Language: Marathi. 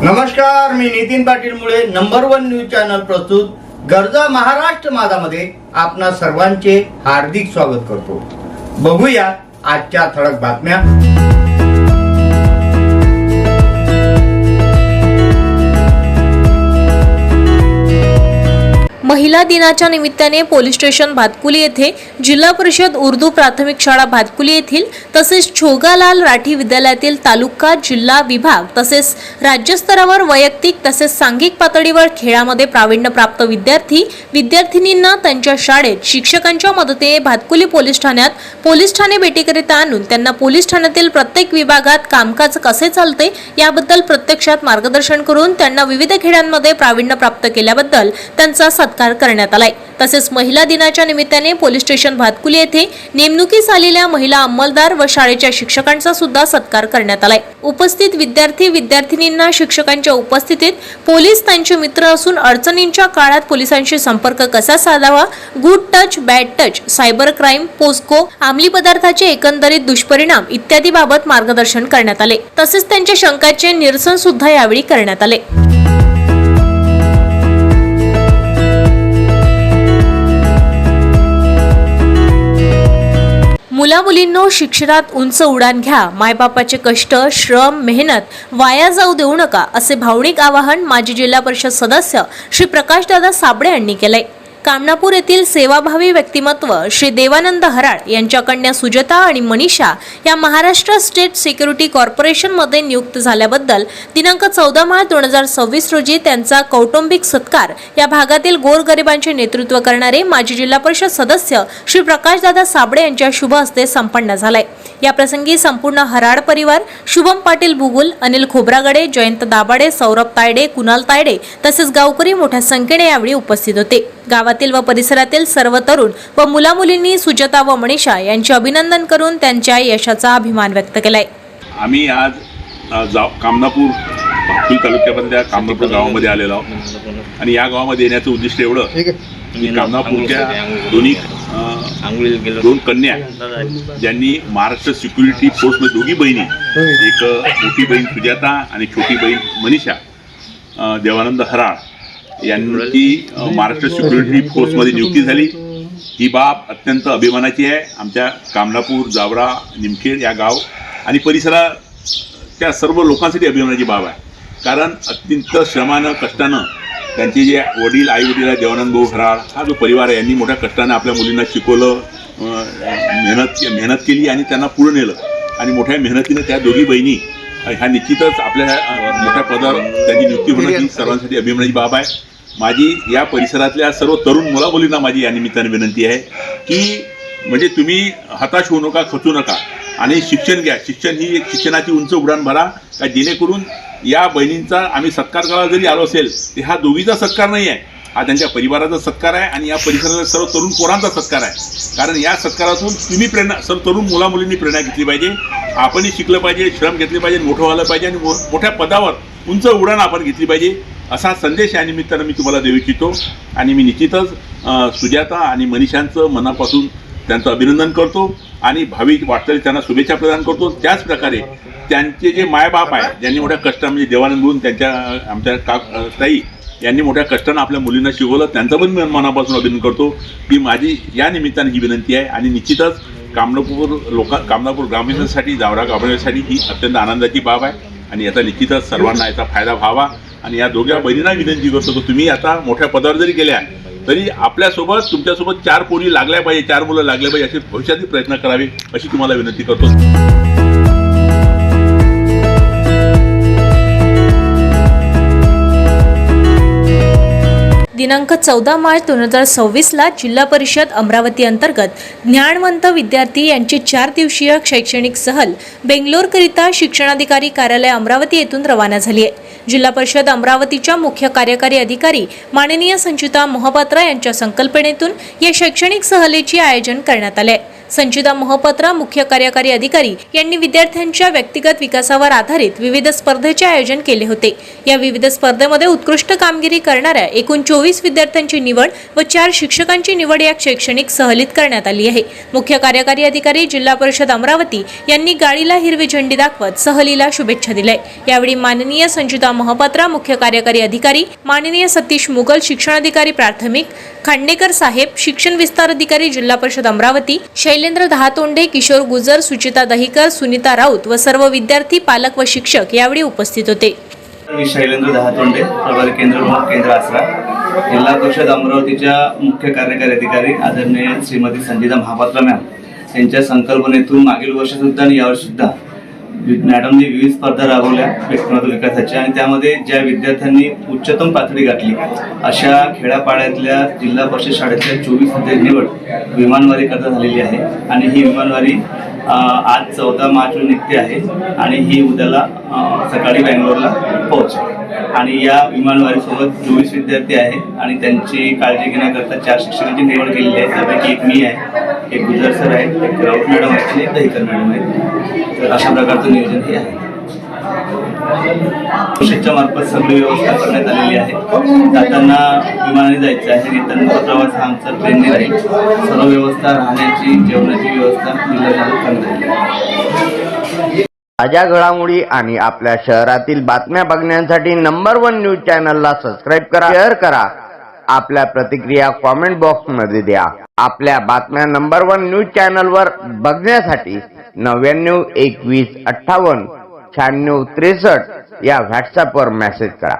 नमस्कार, मी नितीन पाटील मुळे नंबर 1 न्यूज चॅनल प्रस्तुत गरजा महाराष्ट्र माझामध्ये आपणा सर्वांचे हार्दिक स्वागत करतो। बघूया आजच्या ठळक बातम्या। महिला दिनाच्या निमित्ताने पोलीस स्टेशन भातकुली येथे जिल्हा परिषद उर्दू प्राथमिक शाळा भातकुली येथील तसेच छोगालाल राठी विद्यालयातील तालुका जिल्हा विभाग तसेच राज्यस्तरावर वैयक्तिक तसेच सांघिक पातळीवर खेळामध्ये प्रावीण्य प्राप्त विद्यार्थिनींना त्यांच्या शाळेत शिक्षकांच्या मदतीने भातकुली पोलीस ठाण्यात पोलीस ठाणे भेटीकरिता आणून त्यांना पोलीस ठाण्यातील प्रत्येक विभागात कामकाज कसे चालते याबद्दल प्रत्यक्षात मार्गदर्शन करून त्यांना विविध खेळांमध्ये प्रावीण्य प्राप्त केल्याबद्दल त्यांचा सत्कार करण्यात आलाय। तसेच महिला दिनाच्या निमित्ताने पोलीस स्टेशन भातकुली येथे नेमणुकीस आलेल्या महिला अंमलदार व शाळेच्या शिक्षकांचा सुद्धा सत्कार करण्यात आलाय। उपस्थित विद्यार्थिनींना शिक्षकांच्या उपस्थितीत पोलीस त्यांचे मित्र असून अडचणींच्या काळात पोलिसांशी संपर्क कसा साधावा, good touch, bad touch, cyber crime, POCSO, अंमली पदार्थाचे एकंदरीत दुष्परिणाम इत्यादी बाबत मार्गदर्शन करण्यात आले। तसेच त्यांच्या शंकाचे निरसन सुद्धा यावेळी करण्यात आले। मुला-मुलींनो, शिक्षणात उंच उडान घ्या, मायबापाचे कष्ट, श्रम, मेहनत वाया जाऊ देऊ नका असे भावनिक आवाहन माजी जिल्हा परिषद सदस्य श्री प्रकाशदादा साबळे यांनी केले। कामनापूर येथील सेवाभावी व्यक्तिमत्व श्री देवानंद हराळ यांच्या कन्या सुजाता आणि मनीषा या महाराष्ट्र स्टेट सिक्युरिटी कॉर्पोरेशन मध्ये नियुक्त झाल्याबद्दल दिनांक 14 मार्च 2026 रोजी त्यांचा कौटुंबिक सत्कार या भागातील गोरगरिबांचे नेतृत्व करणारे माजी जिल्हा परिषद सदस्य श्री प्रकाशदादा साबळे यांच्या शुभ हस्ते संपन्न झालाय। या प्रसंगी संपूर्ण हराळ परिवार, शुभम पाटील भुगुल, अनिल खोब्रागडे, जयंत दाभाडे, सौरभ तायडे, कुणाल तायडे तसेच गावकरी मोठ्या संख्येने यावेळी उपस्थित होते। गावातील व परिसरातील सर्व तरुण व मुलामुलींनी सुजाता व मनीषा यांचे अभिनंदन करून त्यांच्या यशाचा अभिमान व्यक्त केलाय। आम्ही आज कामनापूर भातकुली तालुक्यामधल्या कामनापूर गावामध्ये आलेलो आहोत आणि या गावामध्ये येण्याचं उद्दिष्ट एवढं की कामनापूरच्या दोन कन्या ज्यांनी महाराष्ट्र सिक्युरिटी फोर्समध्ये दोघी बहिणी, एक मोठी बहीण सुजाता आणि छोटी बहीण मनीषा देवानंद हराळ यांची महाराष्ट्र सिक्युरिटी फोर्समध्ये नियुक्ती झाली। ही बाब अत्यंत अभिमानाची आहे। आमच्या कामनापूर, जावरा, निमखेड या गाव आणि परिसरात त्या सर्व लोकांसाठी अभिमानाची बाब आहे। कारण अत्यंत श्रमानं, कष्टानं त्यांचे जे वडील, आई वडील देवानंद भाऊ हराळ हा जो परिवार आहे यांनी मोठ्या कष्टाने आपल्या मुलींना शिकवलं, मेहनत केली आणि त्यांना पुढे नेलं आणि मोठ्या मेहनतीने त्या दोघी बहिणी ह्या निश्चितच आपल्या मोठ्या पदावर त्यांची नियुक्ती होणं ही सर्वांसाठी अभिमानाची बाब आहे। माझी या परिसरातल्या सर्व तरुण मुलामुलींना माझी या निमित्ताने विनंती आहे की म्हणजे तुम्ही हताश होऊ नका, खचू नका आणि शिक्षण घ्या। शिक्षण ही एक शिक्षणाची उंच उडाण भरा का जेणेकरून या बहिणींचा आम्ही सत्कार करायला जरी आलो असेल तर हा दोघीचा सत्कार नाही आहे, हा त्यांच्या परिवाराचा सत्कार आहे आणि या परिसरातील सर्व तरुण पोरांचा सत्कार आहे। कारण या सत्कारातून तुम्ही प्रेरणा, सर्व तरुण मुलामुलींनी प्रेरणा घेतली पाहिजे, आपणही शिकलं पाहिजे, श्रम घेतले पाहिजे, मोठं व्हायला पाहिजे आणि मोठ्या पदावर उंच उडाण आपण घेतली पाहिजे असा संदेश या निमित्तानं मी तुम्हाला देऊ इच्छितो। आणि मी निश्चितच सुजाता आणि मनीषांचं मनापासून त्यांचं अभिनंदन करतो आणि भावी वाटचालीस त्यांना शुभेच्छा प्रदान करतो। त्याच प्रकारे त्यांचे जे मायबाप आहे ज्यांनी मोठ्या कष्ट म्हणजे देवानंद भाऊ त्यांच्या आमच्या ताई यांनी मोठ्या कष्टानं आपल्या मुलींना शिकवलं, त्यांचं पण मी मनापासून अभिनंदन करतो। की माझी या निमित्ताने ही विनंती आहे आणि निश्चितच कामनापूर ग्रामीणसाठी, जावरा गावसाठी ही अत्यंत आनंदाची बाब आहे आणि याचा निश्चितच सर्वांना याचा फायदा व्हावा। आणि या दोघ्या बहिणींना विनंती करतो की तुम्ही आता मोठ्या पदावर जरी गेल्या तरी आपल्यासोबत तुमच्यासोबत 4 पोरी लागल्या पाहिजे, 4 मुलं लागले पाहिजे असे भविष्यातील प्रयत्न करावे अशी तुम्हाला विनंती करतो। दिनांक 14 मार्च 2026 ला जिल्हा परिषद अमरावती अंतर्गत ज्ञानवंत विद्यार्थी यांची 4 दिवसीय शैक्षणिक सहल बेंगलोरकरिता शिक्षणाधिकारी कार्यालय अमरावती येथून रवाना झाली आहे। जिल्हा परिषद अमरावतीच्या मुख्य कार्यकारी अधिकारी माननीय संचिता मोहपात्रा यांच्या संकल्पनेतून या शैक्षणिक सहलीचे आयोजन करण्यात आले आहे। संचिता मोहपत्रा मुख्य कार्यकारी अधिकारी यांनी विद्यार्थ्यांच्या व्यक्तिगत विकासावर आधारित विविध स्पर्धेचे आयोजन केले होते। या विविध स्पर्धेमध्ये उत्कृष्ट कामगिरी करणाऱ्या एकूण 24 विद्यार्थ्यांची निवड व 4 शिक्षकांची निवड या शैक्षणिक सहलीत करण्यात आली आहे। मुख्य कार्यकारी अधिकारी जिल्हा परिषद अमरावती यांनी गाडीला हिरवी झेंडी दाखवत सहलीला शुभेच्छा दिल्या। यावेळी माननीय संचिता मोहपत्रा मुख्य कार्यकारी अधिकारी, माननीय सतीश मुगल शिक्षणाधिकारी प्राथमिक, खांडेकर साहेब शिक्षण विस्तार अधिकारी जिल्हा परिषद अमरावती, शैलेंद्र दहातोंडे, किशोर गुजर, सुचिता दहिकर, सुनीता राऊत व सर्व विद्यार्थी, पालक व शिक्षक यावेळी उपस्थित होते। मी शैलेंद्र दहातोंडे, प्रभारी केंद्र आसरा, जिल्हा परिषद अमरावतीच्या मुख्य कार्यकारी अधिकारी आदरणीय श्रीमती संचिता महापात्रा मॅम यांच्या संकल्पनेतून मागील वर्षीसुद्धा आणि यावर्षीसुद्धा मॅडमने विविध स्पर्धा राबवल्या व्यक्तिमत्व विकासाच्या, आणि त्यामध्ये ज्या विद्यार्थ्यांनी उच्चतम पातळी गाठली अशा खेड्यापाड्यातल्या जिल्हा परिषद शाळेतल्या 24 विद्यार्थी निवड विमानवारी करता झालेली आहे। आणि ही विमानवारी आज 14 मार्च रोजी निघते आहे आणि ही उद्याला सकाळी बँगलोरला पोहोचेल। आणि या विमानवारीसोबत 24 विद्यार्थी आहे आणि त्यांची काळजी घेण्याकरता 4 शिक्षकांची निवड केलेली आहे। त्यापैकी एक मी आहे, एक गुजर सर आहे, एक राऊत मॅडम आहे आणि एक दहिकर मॅडम आहे। तर अशा प्रकारचं नियोजन हे आहे। परिषदच्या मार्फत सगळी व्यवस्था करण्यात आलेली आहे। जाताना विमानाने जायचं आहे, रिटर्नचा प्रवास हा आमचा ट्रेनने राहील। सर्व व्यवस्था, राहण्याची, जेवणाची व्यवस्था जिल्ह्यात करण्यात आली आहे। ताज्या घडामोडी आणि आपल्या शहरातील बातम्या बघण्यासाठी नंबर 1 न्यूज चॅनलला सबस्क्राईब करा, शेअर करा, आपल्या प्रतिक्रिया कॉमेंट बॉक्समध्ये द्या। आपल्या बातम्या नंबर 1 न्यूज चॅनलवर बघण्यासाठी 99 21 58 96 63 या व्हॉट्सअपवर मेसेज करा।